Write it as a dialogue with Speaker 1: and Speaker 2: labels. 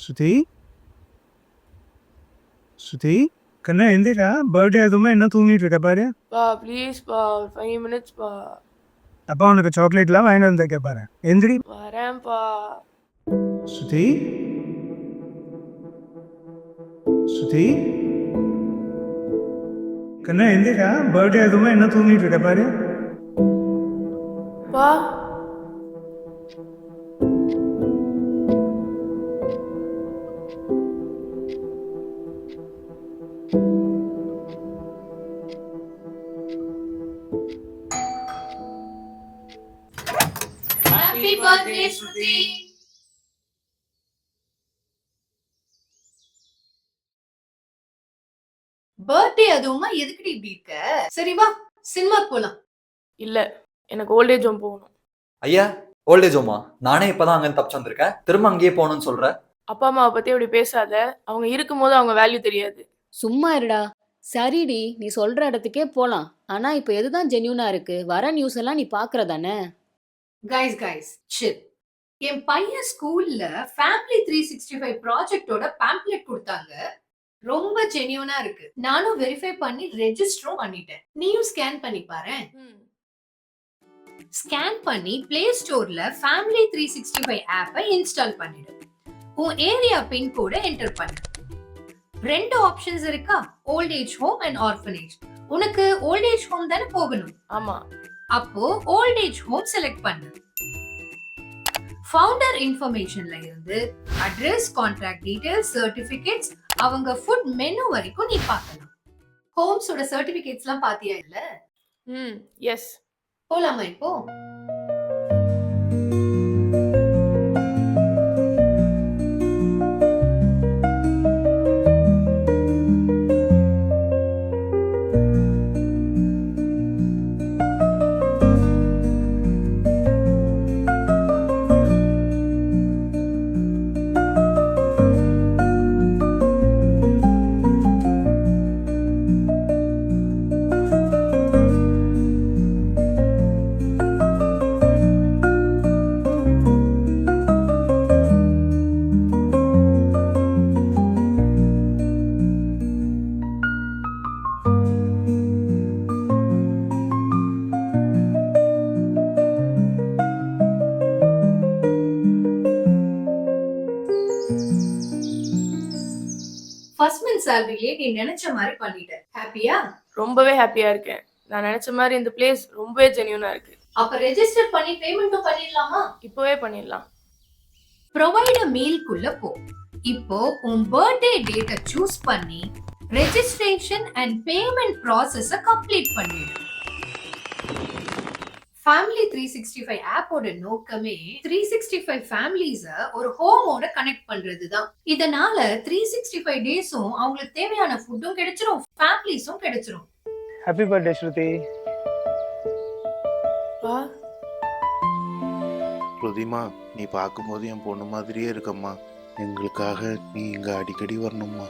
Speaker 1: ஸ்ருதி ஸ்ருதி கண்ணா எந்திரா birthday அதுவுமே என்ன தூங்கிட்டு இருக்க பாரு.
Speaker 2: பா ப்ளீஸ் பா 5 மினிட்ஸ் பா.
Speaker 1: அப்பா உனக்கு சாக்லேட்லாம் வாங்கிட்டு வந்திருக்க பாரு. எந்திரி.
Speaker 2: வரேன்ப்பா.
Speaker 1: ஸ்ருதி ஸ்ருதி கண்ணா எந்திரா பர்த்டே அதுவுமே என்ன தூங்கிட்டு இருக்க பாரு.
Speaker 2: பா
Speaker 3: Happy birthday, Shruti. பர்த்டே அதுவுமா எதுக்குடி இப்படி இருக்க? சரி வா சினிமாக்கு போலாம்.
Speaker 2: இல்ல, எனக்கு ஓல்டேஜ் ஹோம் போகணும்.
Speaker 4: ஐயா, ஓல்டேஜ் ஹோமா? நானே இப்பதான் அங்க தப்பிச்சு வந்திருக்கேன். திரும்ப அங்கேயே போகணும்னு சொல்ற?
Speaker 2: அப்பா அம்மாவை பத்தி அப்படி பேசாத. அவங்க இருக்கும்போது அவங்க வேல்யூ தெரியாது.
Speaker 5: சும்மா இருடா. சரிடி, நீ சொல்ற இடத்துக்கே போலாம். ஆனா இப்ப எதுதான் ஜென்யூனா இருக்கு? வர நியூஸ் எல்லாம் நீ பாக்குறதானே?
Speaker 3: கைஸ் சில். என் பையன் ஸ்கூல்ல ஃபேமிலி 365 ப்ராஜெக்ட்டோட பேம்ப்ளெட் கொடுத்தாங்க. ரொம்ப ஜென்யூனா இருக்கு. நானும் வெரிஃபை பண்ணி ரெஜிஸ்டரும் பண்ணிட்டேன். நீயும் ஸ்கேன் பண்ணி பாரு. ஸ்கேன் பண்ணி பிளே ஸ்டோர்ல ஃபேமிலி 365 ஆப்பை இன்ஸ்டால் பண்ணிடு. உன் ஏரியா பின் கோட என்டர் பண்ணு. ரெண்டு ஆப்ஷன்ஸ் இருக்கா, old age home and orphanage. உனக்கு ஓல்ட் ஏஜ் ஹோம் தானே போகணும்?
Speaker 2: ஆமா.
Speaker 3: அப்போ ஓல்ட் ஏஜ் ஹோம் செலக்ட் பண்ணு. ஃபவுண்டர் இன்ஃபர்மேஷன்ல இருந்து அட்ரஸ், கான்டாக்ட் டீடைல்ஸ், சர்டிபிகேட்ஸ், அவங்க ஃபுட் மெனு வரைக்கும் நீ பார்க்கலாம். ஹோம்ஸோட சர்டிபிகேட்ஸ்லாம் பாத்தியா இல்ல?
Speaker 2: எஸ்.
Speaker 3: போலாமா இப்போ? ஃபர்ஸ்ட் மந்த் சாலரியே நீ நினைச்ச மாதிரி பண்ணிட்ட. ஹாப்பியா?
Speaker 2: ரொம்பவே ஹாப்பியா இருக்கேன். நான் நினைச்ச மாதிரி இந்த பிளேஸ் ரொம்பவே ஜென்யூனா இருக்கு.
Speaker 3: அப்ப ரெஜிஸ்டர் பண்ணி பேமெண்ட்டும் பண்ணிடலாமா?
Speaker 2: இப்பவே பண்ணிடலாம்.
Speaker 3: ப்ரொவைட் அ மீல்க்குள்ள போ. இப்போ உன் பர்த்டே டேட்டை சூஸ் பண்ணி ரெஜிஸ்ட்ரேஷன் அண்ட் பேமெண்ட் ப்ராசஸ கம்ப்ளீட் பண்ணிடு. ஃபேமிலி 365 ஆப்போட நோக்கமே 365 ஃபேமிலிஸ ஒரு ஹோமோட கனெக்ட் பண்றதுதான். இதனால 365 டேஸும் அவங்களுக்கு தேவையான ஃபுட்டும் கிடைச்சிரும், ஃபேமிலிஸும் கிடைச்சிரும்.
Speaker 1: ஹாப்பி பர்த்டே ஸ்ருதி.
Speaker 2: பா
Speaker 6: ருதிமா, நீ பார்க்கும்போது என் பொண்ணு மாதிரியே இருக்கம்மா. எங்களுக்காக நீ இங்க அடிக்கடி வரணும்மா.